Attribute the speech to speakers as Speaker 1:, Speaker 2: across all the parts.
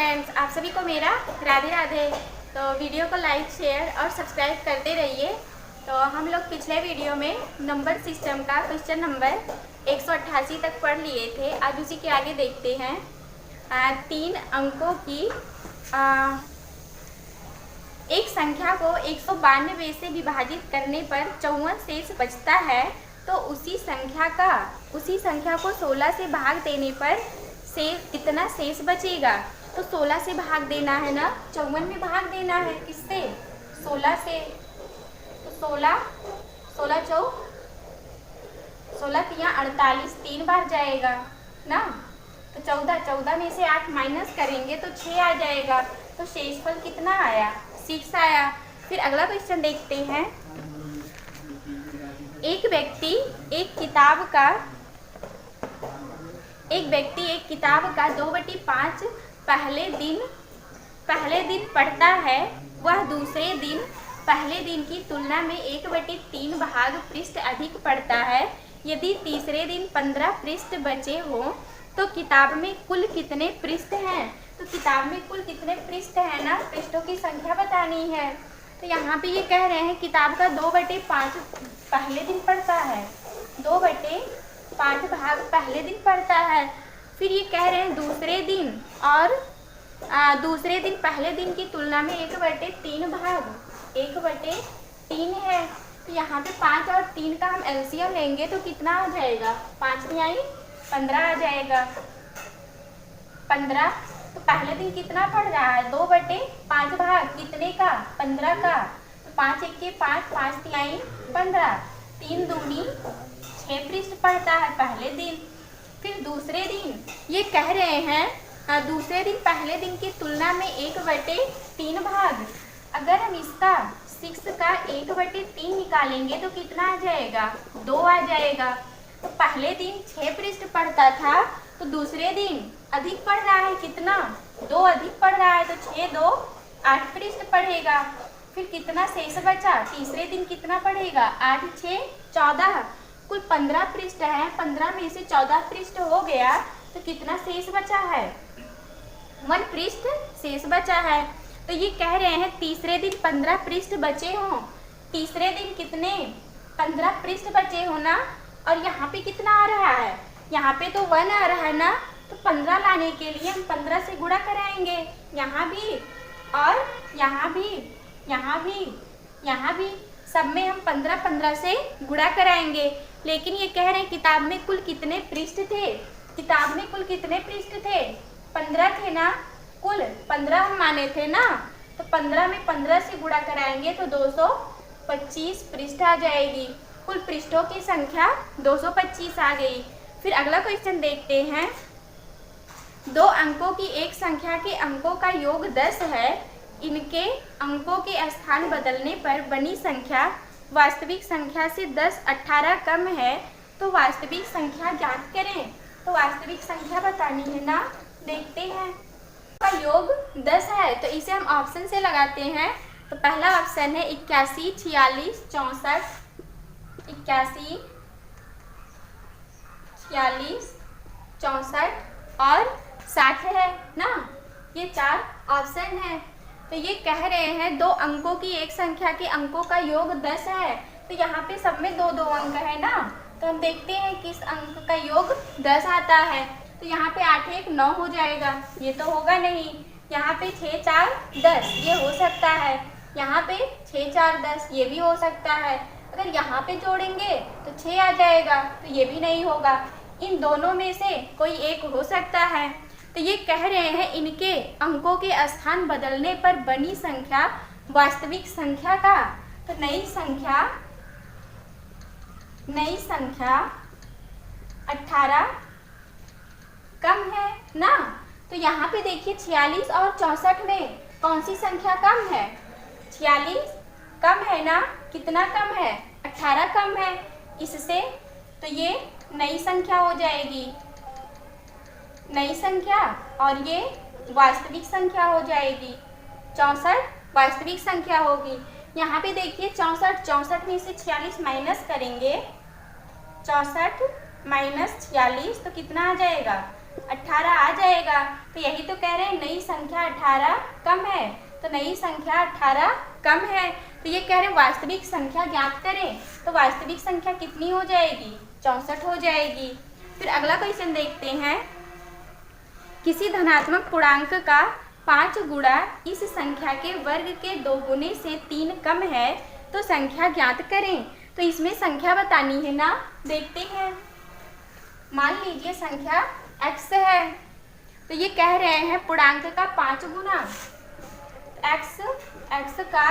Speaker 1: Friends, आप सभी को मेरा राधे राधे। तो वीडियो को लाइक शेयर और सब्सक्राइब करते रहिए। तो हम लोग पिछले वीडियो में नंबर सिस्टम का क्वेश्चन नंबर 188 तक पढ़ लिए थे। आज उसी के आगे देखते हैं। 3 अंकों की एक संख्या को 192 से विभाजित करने पर 54 शेष बचता है। तो उसी संख्या को 16 से भाग देने पर कितना शेष बचेगा। तो 16 से भाग देना है ना, 54 में भाग देना है। किससे? 16 से। तो 16 तिया 48, 3 बार जाएगा ना। तो 14 में से 8 माइनस करेंगे तो 6 आ जाएगा। तो शेषफल कितना आया? 6 आया। फिर अगला क्वेश्चन देखते हैं। एक व्यक्ति एक किताब का 2/5 पहले दिन पढ़ता है। वह दूसरे दिन पहले दिन की तुलना में 1/3 भाग पृष्ठ अधिक पढ़ता है। यदि तीसरे दिन 15 पृष्ठ बचे हों तो किताब में कुल कितने पृष्ठ हैं? तो किताब में कुल कितने पृष्ठ हैं ना, पृष्ठों की संख्या बतानी है। तो यहाँ पे ये कह रहे हैं किताब का 2/5 पहले दिन पढ़ता है, 2/5 भाग पहले दिन पढ़ता है। फिर ये कह रहे हैं दूसरे दिन पहले दिन की तुलना में 1/3 भाग 1/3 है। तो यहाँ पे 5 और 3 का हम एलसीएम लेंगे तो कितना आ जाएगा? 5 तिहाई 15 आ जाएगा। 15। तो पहले दिन कितना पढ़ रहा है? 2/5 भाग कितने का? 15 का। तो 5 1 के 5, 5 तिहाई 15, 3 दूनी 6 पृष्ठ पढ़ता है पहले दिन। फिर दूसरे दिन ये कह रहे हैं दूसरे दिन पहले दिन की तुलना में 1/3 भाग। अगर हम इसका 6 का 1/3 निकालेंगे तो कितना आ जाएगा? 2 आ जाएगा। तो पहले दिन 6 पृष्ठ पढ़ता था तो दूसरे दिन अधिक पढ़ रहा है। कितना? 2 अधिक पढ़ रहा है। तो 6 2 8 पृष्ठ पढ़ेगा। फिर कितना शेष बचा? तीसरे दिन कितना पढ़ेगा? 8 6 14, कुल 15 पृष्ठ है। 15 में से 14 पृष्ठ हो गया तो कितना शेष बचा है? 1 पृष्ठ शेष बचा है। तो ये कह रहे हैं तीसरे दिन 15 पृष्ठ बचे हों। तीसरे दिन कितने? 15 पृष्ठ बचे हो ना। और यहाँ पे कितना आ रहा है? यहाँ पे तो 1 आ रहा है ना। तो 15 लाने के लिए हम 15 से गुणा कराएंगे। यहाँ भी और यहाँ भी सब में हम 15 से गुणा कराएंगे। लेकिन ये कह रहे हैं किताब में कुल कितने पृष्ठ थे? किताब में कुल कितने पृष्ठ थे? 15 थे ना। कुल 15 हम माने थे ना। तो 15 में 15 से गुणा कराएंगे तो 225 पृष्ठ आ जाएगी। कुल पृष्ठों की संख्या 225 आ गई। फिर अगला क्वेश्चन देखते हैं। 2 अंकों की एक संख्या के अंकों का योग 10 है। इनके अंकों के स्थान बदलने पर बनी संख्या वास्तविक संख्या से 10 18 कम है। तो वास्तविक संख्या ज्ञात करें। तो वास्तविक संख्या बतानी है ना। देखते हैं। का योग 10 है तो इसे हम ऑप्शन से लगाते हैं। तो पहला ऑप्शन है 81 46 64, 81 46 64 और 60 है ना। ये 4 ऑप्शन है। तो ये कह रहे हैं 2 अंकों की एक संख्या के अंकों का योग 10 है। तो यहाँ पे सब में 2 2 अंक है ना। तो हम देखते हैं किस अंक का योग 10 आता है। तो यहाँ पे 8 1 9 हो जाएगा, ये तो होगा नहीं। यहाँ पे 6 4 10 ये हो सकता है। यहाँ पे 6 4 10 ये भी हो सकता है। अगर यहाँ पे जोड़ेंगे तो 6 आ जाएगा, तो ये भी नहीं होगा। इन दोनों में से कोई एक हो सकता है। तो ये कह रहे हैं इनके अंकों के स्थान बदलने पर बनी संख्या वास्तविक संख्या का। तो नई संख्या 18 कम है ना। तो यहाँ पे देखिए 46 और 64 में कौन सी संख्या कम है? 46 कम है ना। कितना कम है? 18 कम है। इससे तो ये नई संख्या हो जाएगी, नई संख्या, और ये वास्तविक संख्या हो जाएगी। 64 वास्तविक संख्या होगी। यहाँ पे देखिए 64 में से 46 माइनस करेंगे। 64 - 46 तो कितना आ जाएगा? 18 आ जाएगा। तो यही तो कह रहे हैं नई संख्या 18 कम है, तो नई संख्या 18 कम है। तो ये कह रहे हैं वास्तविक संख्या ज्ञात करें, तो वास्तविक संख्या कितनी हो जाएगी? 64 हो जाएगी। फिर अगला क्वेश्चन देखते हैं, किसी धनात्मक पूर्णांक का 5 गुणा इस संख्या के वर्ग के 2 गुने से 3 कम है तो संख्या ज्ञात करें। तो इसमें संख्या बतानी है ना, देखते हैं। मान लीजिए संख्या x है, तो ये कह रहे हैं पूर्णांक का 5 गुना, x का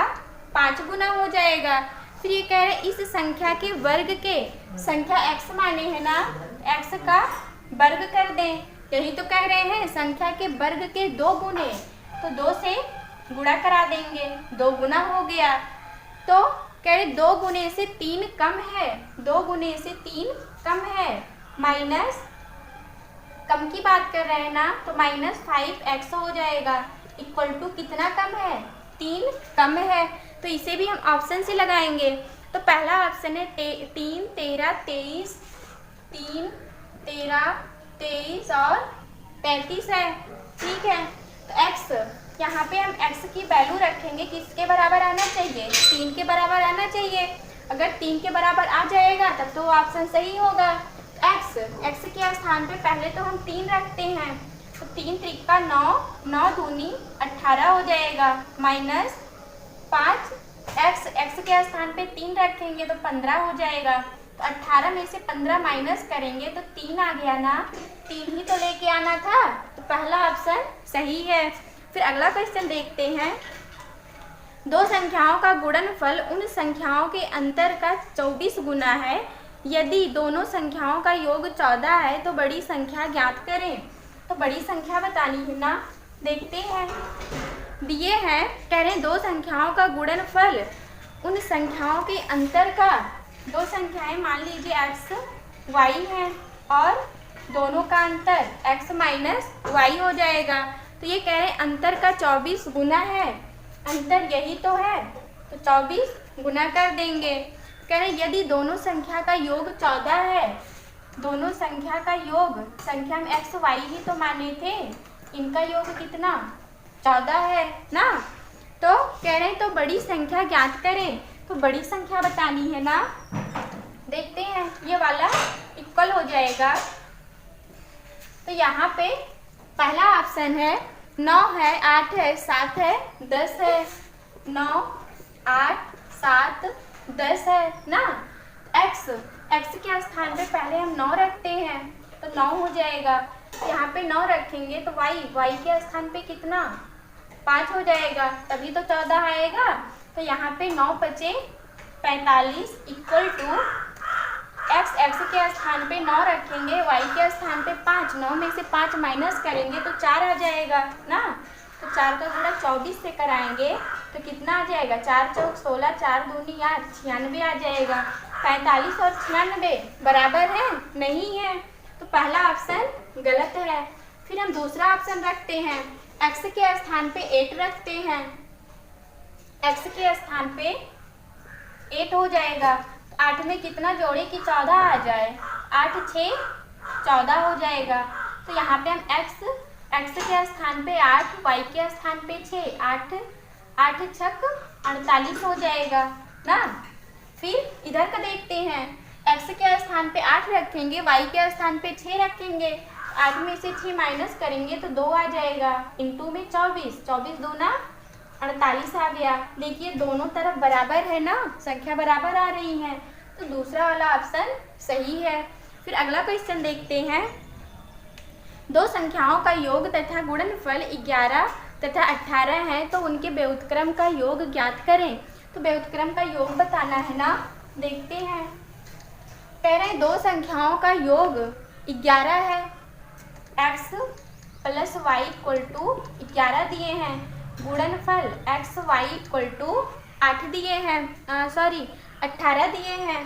Speaker 1: 5 गुना हो जाएगा। फिर ये कह रहे हैं इस संख्या के वर्ग के, संख्या x माने है ना, x का वर्ग कर दें। यही तो कह रहे हैं संख्या के वर्ग के 2 गुने, तो 2 से गुणा करा देंगे, 2 गुना हो गया। तो कह रहे 2 गुने से 3 कम है, 2 गुने से 3 कम है, माइनस कम की बात कर रहे हैं ना, तो -5x हो जाएगा, इक्वल टू कितना कम है? 3 कम है। तो इसे भी हम ऑप्शन से लगाएंगे। तो पहला ऑप्शन है 3, 13, 23, 3, 13, 23 और 35 है, ठीक है। तो x, यहाँ पे हम x की वैल्यू रखेंगे, किसके बराबर आना चाहिए? 3 के बराबर आना चाहिए। अगर 3 के बराबर आ जाएगा तब तो ऑप्शन सही होगा। x के स्थान पे पहले तो हम 3 रखते हैं, तो 3 त्रिका 9, 9 दूनी 18 हो जाएगा, माइनस 5 x के स्थान पे 3 रखेंगे तो 15 हो जाएगा। तो 18 में से 15 माइनस करेंगे तो 3 आ गया ना, 3 ही तो लेके आना था, तो पहला ऑप्शन सही है। फिर अगला क्वेश्चन देखते हैं, 2 संख्याओं का गुणनफल उन संख्याओं के अंतर का 24 गुना है। यदि दोनों संख्याओं का योग 14 है तो बड़ी संख्या ज्ञात करें। तो बड़ी संख्या बतानी है ना, देखते हैं। दिए हैं, कह रहे हैं 2 संख्याओं का गुणनफल उन संख्याओं के अंतर का, 2 संख्याएं मान लीजिए x y है और दोनों का अंतर x माइनस y हो जाएगा। तो ये कह रहे हैं अंतर का 24 गुना है, अंतर यही तो है, तो 24 गुना कर देंगे। कह रहे हैं यदि दोनों संख्या का योग 14 है, दोनों संख्या का योग, संख्या में x y ही तो माने थे, इनका योग कितना? 14 है ना। तो कह रहे हैं तो बड़ी संख्या ज्ञात करें, तो बड़ी संख्या बतानी है ना, देखते हैं। ये वाला इक्वल हो जाएगा, तो यहाँ पे पहला ऑप्शन है 9 है, 8 है, 7 है, 10 है, 9, 8, 7, 10 है ना। x के स्थान पे पहले हम 9 रखते हैं, तो 9 हो जाएगा। यहाँ पे 9 रखेंगे तो y के स्थान पे कितना? 5 हो जाएगा, तभी तो 14 आएगा। तो यहाँ पे 9 बचे 45 इक्वल टू x के स्थान पे 9 रखेंगे, y के स्थान पे 5, 9 में से 5 माइनस करेंगे तो 4 आ जाएगा ना। तो 4 का गुणा 24 से कराएंगे तो कितना आ जाएगा? 4 चौक 16, 4 दूनी 8, 96 आ जाएगा। 45 और 96 बराबर है? नहीं है, तो पहला ऑप्शन गलत है। फिर हम दूसरा ऑप्शन रखते हैं, x के स्थान पे 8 रखते हैं, x के स्थान पे 8 हो जाएगा। 8 में कितना जोड़े कि 14 आ जाए? 8 6 14 हो जाएगा। तो यहाँ पे हम x के स्थान पे 8, y के स्थान पे 6, 8 छक 48 हो जाएगा ना। फिर इधर का देखते हैं, x के स्थान पे 8 रखेंगे, y के स्थान पे 6 रखेंगे, 8 में से 6 माइनस करेंगे तो 2 आ जाएगा, इंटू में 24, 24 दूना 48 आ गया। देखिए दोनों तरफ बराबर है ना, संख्या बराबर आ रही है, तो दूसरा वाला ऑप्शन सही है। फिर अगला क्वेश्चन देखते हैं, 2 संख्याओं का योग तथा गुणनफल 11 तथा 18 है तो उनके व्युत्क्रम का योग ज्ञात करें। तो व्युत्क्रम का योग बताना है ना, देखते हैं। कह रहे हैं 2 संख्याओं का योग 11 है, x plus y equal to 11 दिए हैं, गुणनफल x y इक्वल टू 8 दिए हैं, 18 दिए हैं।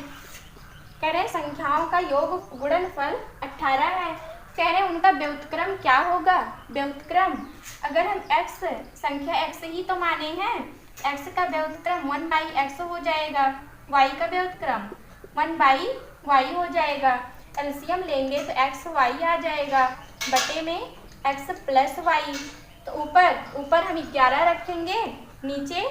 Speaker 1: कह रहे हैं संख्याओं का योग गुणनफल 18 है। कह रहे हैं उनका व्युत्क्रम क्या होगा? व्युत्क्रम अगर हम x संख्या x ही तो माने हैं, x का व्युत्क्रम 1/x हो जाएगा, y का व्युत्क्रम 1/y हो जाएगा। एलसीएम लेंगे तो x y आ जाएगा, बटे में x प्लस वाई। तो ऊपर हम 11 रखेंगे, नीचे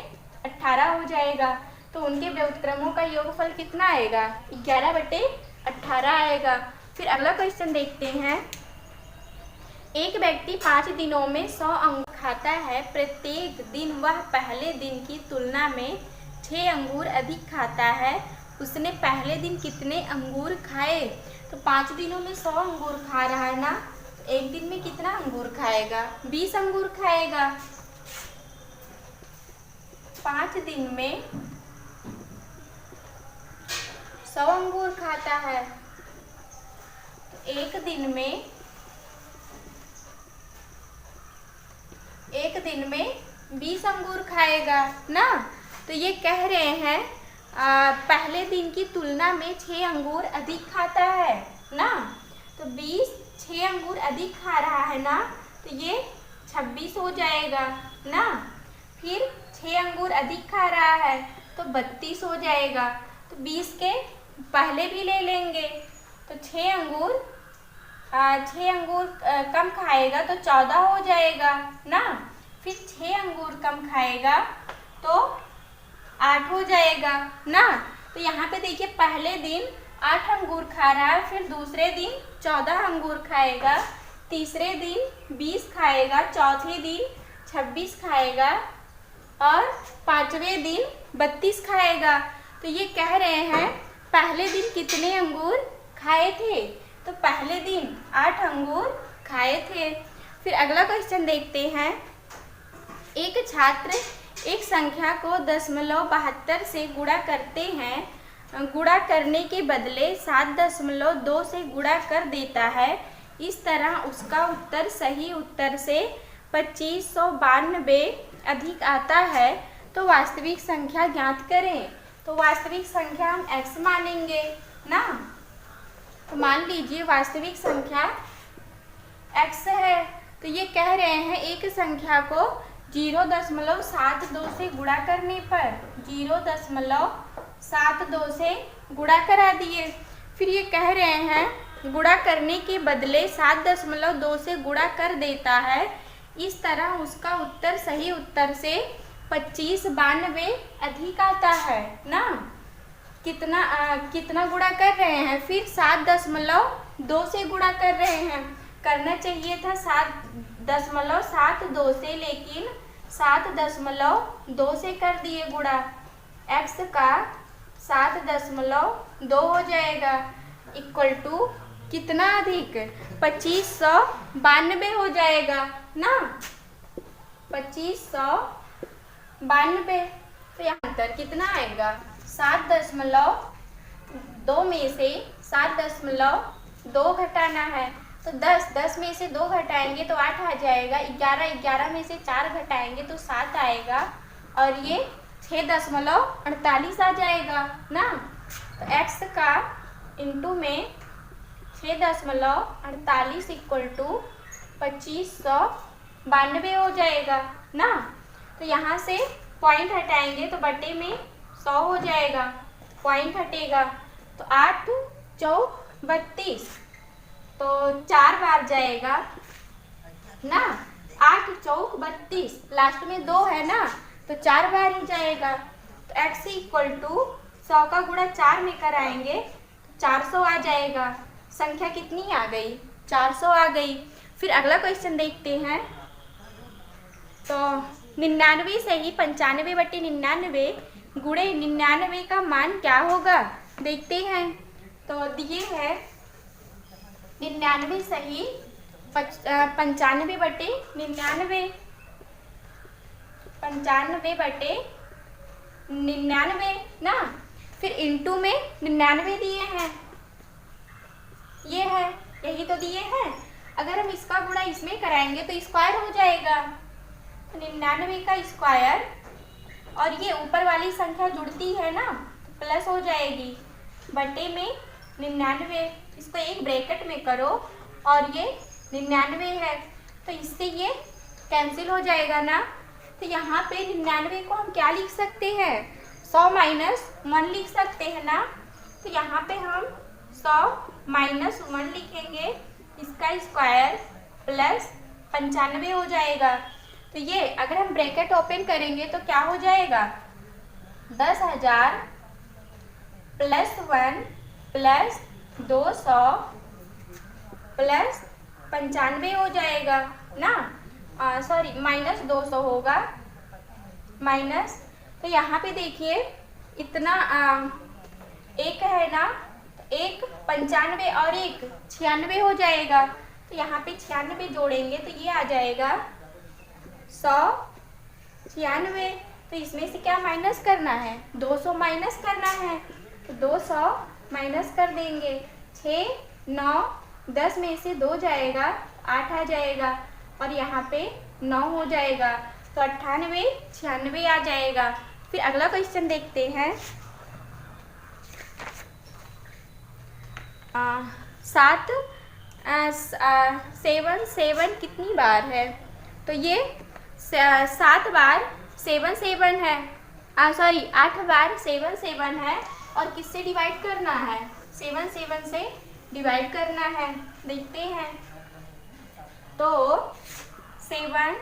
Speaker 1: 18 हो जाएगा। तो उनके व्युत्क्रमों का योगफल कितना आएगा? 11/18 आएगा। फिर अगला क्वेश्चन देखते हैं। एक व्यक्ति 5 दिनों में 100 अंगूर खाता है। प्रत्येक दिन वह पहले दिन की तुलना में 6 अंगूर अधिक खाता है। उसने पहले दिन कितने अंगूर खाए? तो 5 दिनों में 100 अंगूर खा रहा है ना, तो एक दिन में कितना अंगूर खाएगा? 20 अंगूर खाएगा। 5 दिन में 100 अंगूर खाता है, तो एक दिन में 20 अंगूर खाएगा ना। तो ये कह रहे हैं पहले दिन की तुलना में 6 अंगूर अधिक खाता है ना। तो 6 अंगूर अधिक खा रहा है ना, तो ये 26 हो जाएगा ना। फिर 6 अंगूर अधिक खा रहा है तो 32 हो जाएगा। तो 20 के पहले भी ले लेंगे, तो 6 अंगूर कम खाएगा तो 14 हो जाएगा ना। फिर 6 अंगूर कम खाएगा तो 8 हो जाएगा ना। तो यहाँ पे देखिए पहले दिन 8 अंगूर खा रहा है, फिर दूसरे दिन 14 अंगूर खाएगा, तीसरे दिन 20 खाएगा, चौथे दिन 26 खाएगा और 5वें दिन 32 खाएगा। तो ये कह रहे हैं पहले दिन कितने अंगूर खाए थे? तो पहले दिन 8 अंगूर खाए थे। फिर अगला क्वेश्चन देखते हैं। एक छात्र एक संख्या को 0.72 से गुणा करते हैं, गुणा करने के बदले 7.2 से गुणा कर देता है। इस तरह उसका उत्तर सही उत्तर से 2592 अधिक आता है। तो वास्तविक संख्या ज्ञात करें। तो वास्तविक संख्या हम x मानेंगे ना। तो मान लीजिए वास्तविक संख्या x है। तो ये कह रहे हैं एक संख्या को 0.72 से गुणा करने पर 0.72 से गुणा करा दिए। फिर ये कह रहे हैं गुणा करने के बदले 7.2 से गुणा कर देता है। इस तरह उसका उत्तर सही उत्तर से 2592 अधिक आता है ना। कितना गुणा कर रहे हैं? फिर 7.2 से गुणा कर रहे हैं। करना चाहिए था 7.72 से, लेकिन 7.2 से कर दिए गुणा। x का 7.2 हो जाएगा इक्वल टू कितना अधिक? 2592 हो जाएगा ना। 2592। तो यहाँ अंतर कितना आएगा? 7.2 में से 7.2 घटाना है, तो 10 में से 2 घटाएंगे तो 8 आ जाएगा। 11 में से 4 घटाएंगे तो 7 आएगा, और ये 6.48 आ जाएगा ना। तो x का इंटू में 6.48 इक्वल टू 2592 हो जाएगा ना। तो यहाँ से पॉइंट हटाएंगे तो बटे में 100 हो जाएगा, पॉइंट हटेगा तो 8 चौक 32, तो 4 बार जाएगा ना। 8 चौक 32, लास्ट में 2 है ना, तो 4 बार ही जाएगा। तो x इक्वल टू 100 का गुणा 4 में कराएंगे तो 400 आ जाएगा। संख्या कितनी आ गई? 400 आ गई। फिर अगला क्वेश्चन देखते हैं। तो 99 से ही 95/99 गुणे 99 का मान क्या होगा? देखते हैं। तो दिए है 99 सही 95/99, 95/99 ना। फिर इंटू में 99 दिए हैं, ये है, यही तो दिए हैं। अगर हम इसका गुणा इसमें कराएंगे तो स्क्वायर हो जाएगा। 99 का स्क्वायर, और ये ऊपर वाली संख्या जुड़ती है ना, तो प्लस हो जाएगी बटे में 99। इसको एक ब्रैकेट में करो और ये 99 है, तो इससे ये कैंसिल हो जाएगा ना। तो यहाँ पे 99 को हम क्या लिख सकते हैं? 100 - 1 लिख सकते हैं ना। तो यहाँ पे हम 100 - 1 लिखेंगे, इसका स्क्वायर प्लस 95 हो जाएगा। तो ये अगर हम ब्रैकेट ओपन करेंगे तो क्या हो जाएगा, 10,000 प्लस 1 प्लस 200 प्लस 95 हो जाएगा ना, सॉरी माइनस 200 होगा, माइनस, तो यहाँ पे देखिए इतना एक है ना, एक 95 और एक 96 हो जाएगा। तो यहाँ पे 96 जोड़ेंगे तो ये आ जाएगा 196। तो इसमें से क्या माइनस करना है, 200 माइनस करना है, तो 200 माइनस कर देंगे। 6 9 10 में से 2 जाएगा, 8 आ जाएगा और यहाँ पे 9 हो जाएगा, तो 98 96 आ जाएगा। फिर अगला क्वेश्चन देखते हैं। 7 कितनी बार है, तो ये 7 बार 7 है, सॉरी 8 बार 7 है और किससे डिवाइड करना है, 7 से डिवाइड करना है। देखते हैं तो 7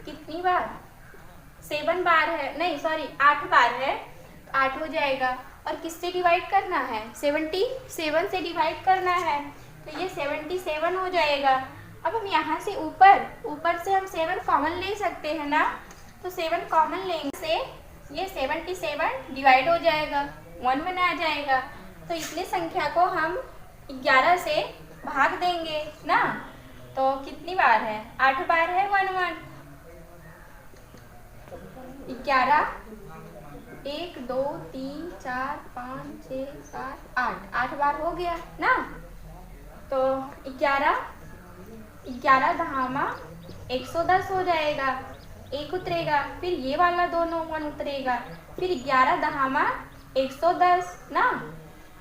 Speaker 1: कितनी बार, 7 बार है, नहीं सॉरी 8 बार है, 8 हो जाएगा और किससे डिवाइड करना है, 77 से डिवाइड करना है, तो ये 77 हो जाएगा। अब हम यहाँ से ऊपर से हम 7 कॉमन ले सकते हैं ना, तो 7 कॉमन लेने से ये 77 डिवाइड हो जाएगा, 1 बना जाएगा। तो इतनी संख्या को हम 11 से भाग देंगे ना, तो कितनी बार है, 8 बार है 1 1, 11 1 2 3 4 5 6 7 8 बार हो गया ना। तो 11 दहामा 110 हो जाएगा, एक उतरेगा, फिर ये वाला दोनों 1 उतरेगा, फिर 11 दहामा 110 ना,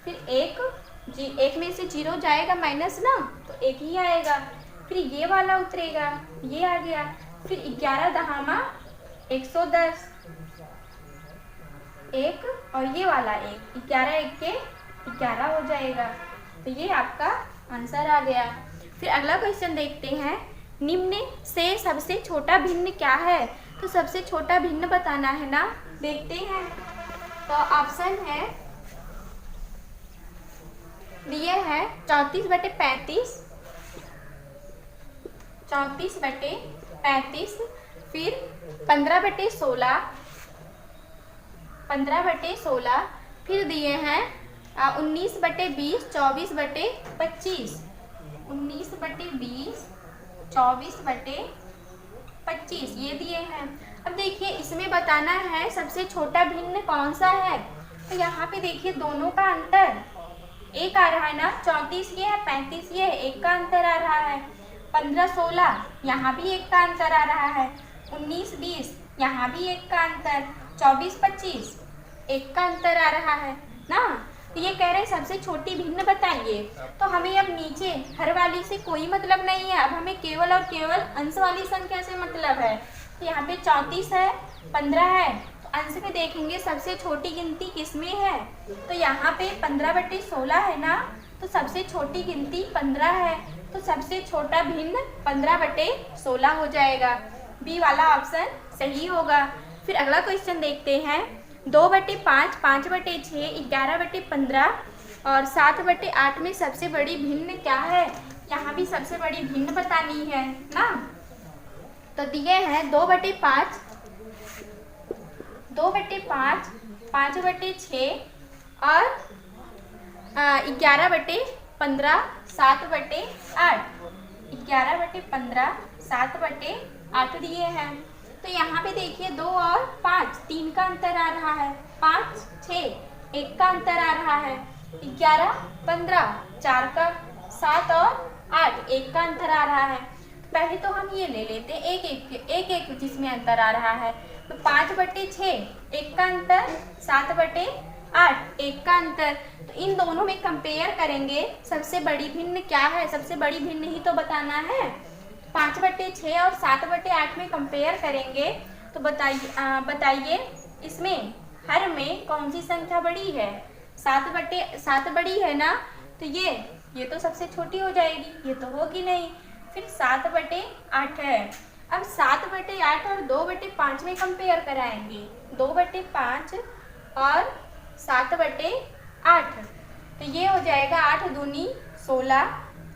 Speaker 1: फिर एक में से 0 जाएगा माइनस ना, तो एक ही आएगा, फिर ये वाला उतरेगा, ये आ गया, फिर 11 दहामा 110 एक और ये वाला एक, 11 एक के 11 हो जाएगा। तो ये आपका आंसर आ गया। फिर अगला क्वेश्चन देखते हैं। निम्न से सबसे छोटा भिन्न क्या है, तो सबसे छोटा भिन्न बताना है ना, देखते हैं। तो ऑप्शन है दिए है 34/35, 34/35, फिर 15/16, 15/16, फिर दिए हैं 19/20, 24/25, 19/20, 24/25 ये दिए हैं। अब देखिए इसमें बताना है सबसे छोटा भिन्न कौन सा है, तो यहाँ पे देखिए दोनों का अंतर एक आ रहा है ना, 34 ये है, 35 ये है, एक का अंतर आ रहा है, 15-16 यहाँ भी एक का अंतर आ रहा है, 19-20 यहाँ भी एक का अंतर, 24-25 एक का अंतर आ रहा है ना। तो ये कह रहे हैं सबसे छोटी भिन्न बताइए। तो हमें अब नीचे हर वाली से कोई मतलब नहीं है, अब हमें केवल और केवल अंश वाली संख्या से मतलब है। तो यहाँ पे 34 है, 15 है, तो अंश में देखेंगे सबसे छोटी गिनती किसमें है, तो यहाँ पे 15/16 है ना, तो सबसे छोटी गिनती 15 है, तो सबसे छोटा भिन्न 15/16 हो जाएगा। बी वाला ऑप्शन सही होगा। फिर अगला क्वेश्चन देखते हैं। 2/5, 5/6, 11/15 और 7/8 में सबसे बड़ी भिन्न क्या है, यहाँ भी सबसे बड़ी भिन्न बतानी है ना। तो दिए हैं 2/5, 2/5, 5/6 और 11/15, 7/8, 11/15, 7/8 दिए हैं। तो यहाँ पे देखिए 2 और 5 3 का अंतर आ रहा है, 5 6 1 का अंतर आ रहा है, 11 15 4 का, 7 और 8 1 का अंतर आ रहा है। पहले तो हम ये ले लेते हैं एक जिसमें अंतर आ रहा है, तो 5/6 1 का अंतर, 7/8 1 का अंतर। तो इन दोनों में कंपेयर करेंगे सबसे बड़ी भिन्न क्या है, सबसे बड़ी भिन्न ही तो बताना है। 5/6 और 7/8 में कंपेयर करेंगे तो बताइए इसमें हर में कौन सी संख्या बड़ी है, 7 बड़ी है ना, तो ये ये तो सबसे छोटी हो जाएगी, ये तो होगी नहीं। फिर 7/8 है। अब 7/8 और 2/5 में कंपेयर कराएंगे। 2/5 और 7/8, तो ये हो जाएगा 8 दूनी 16,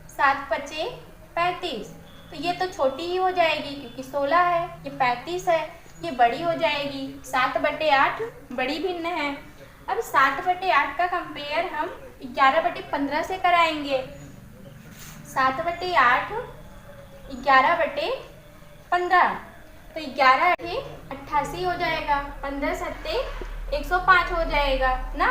Speaker 1: 7 पचे 35। तो ये तो छोटी ही हो जाएगी क्योंकि 16 है, ये 35 है, ये बड़ी हो जाएगी। 7/8 बड़ी भिन्न है। अब 7/8 का कंपेयर हम 11/15 से कराएंगे। 7/8 11/15, तो 11 88 हो जाएगा, 15 सत्ते 105 हो जाएगा ना।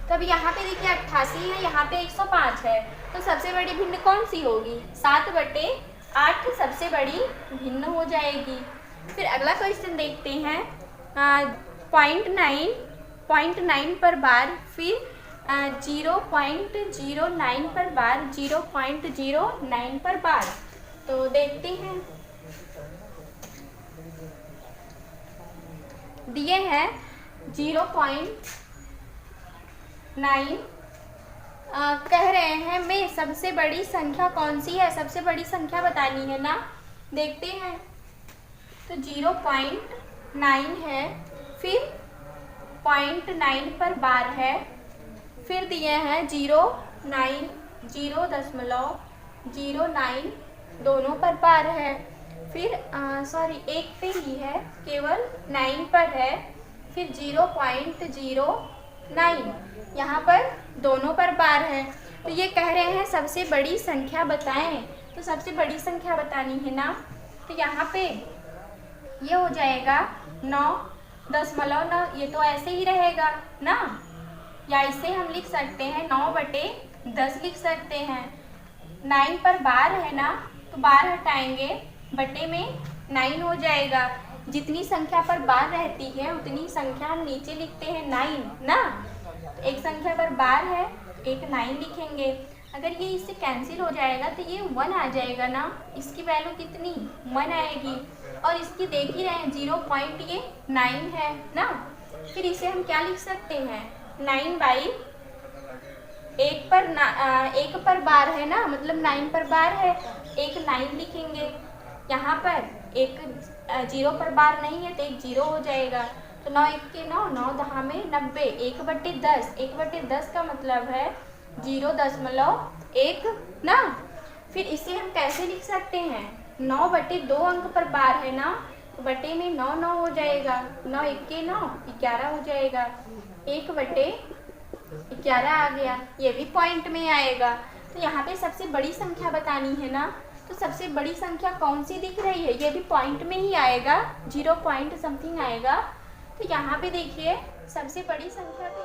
Speaker 1: तो अब यहाँ पे देखिए 88 है, यहाँ पे 105 है, तो सबसे बड़ी भिन्न कौन सी होगी? 7/8 सबसे बड़ी भिन्न हो जाएगी। फिर अगला क्वेश्चन देखते हैं। 0.9 पर बार, फिर 0.09 पर बार, 0.09 पर बार। तो देखते हैं, दिए हैं 0.9, कह रहे हैं मैं सबसे बड़ी संख्या कौन सी है, सबसे बड़ी संख्या बतानी है ना। देखते हैं, तो 0.9 है, फिर 0.9 पर बार है, फिर दिए हैं 0.09 दोनों पर बार है, फिर सॉरी एक पे ही है, केवल 9 पर है, फिर 0.09 यहाँ पर दोनों पर बार है। तो ये कह रहे हैं सबसे बड़ी संख्या बताएं, तो सबसे बड़ी संख्या बतानी है ना। तो यहाँ पे ये हो जाएगा 9.9, ये तो ऐसे ही रहेगा ना, या इसे हम लिख सकते हैं 9/10 लिख सकते हैं। 9 पर बार है ना, तो बार हटाएंगे, बटे में 9 हो जाएगा। जितनी संख्या पर बार रहती है उतनी संख्या हम नीचे लिखते हैं 9 ना। तो एक संख्या पर बार है, एक 9 लिखेंगे। अगर ये इससे कैंसिल हो जाएगा तो ये 1 आ जाएगा ना, इसकी वैल्यू कितनी 1 आएगी। और इसकी देख ही रहे हैं 0.9 है ना, फिर इसे हम क्या लिख सकते हैं 9/1 पर 1 पर बार है ना, मतलब 9 पर बार है, एक 9 लिखेंगे। यहाँ पर एक 0 पर बार नहीं है तो एक 0 हो जाएगा। तो 9 1 के 9, 9 10 में 90, 1/10, 1/10 का मतलब है 0.1 ना। फिर इसे हम कैसे लिख सकते हैं, 9/2 अंक पर बार है ना, तो बटे में 9 9 हो जाएगा, 9 1 के 9 11 हो जाएगा, 1/11 आ गया, ये भी पॉइंट में आएगा। तो यहाँ पे सबसे बड़ी संख्या बतानी है ना, तो सबसे बड़ी संख्या कौन सी दिख रही है, ये भी पॉइंट में ही आएगा, 0 पॉइंट समथिंग आएगा। तो यहाँ पे देखिए सबसे बड़ी संख्या तो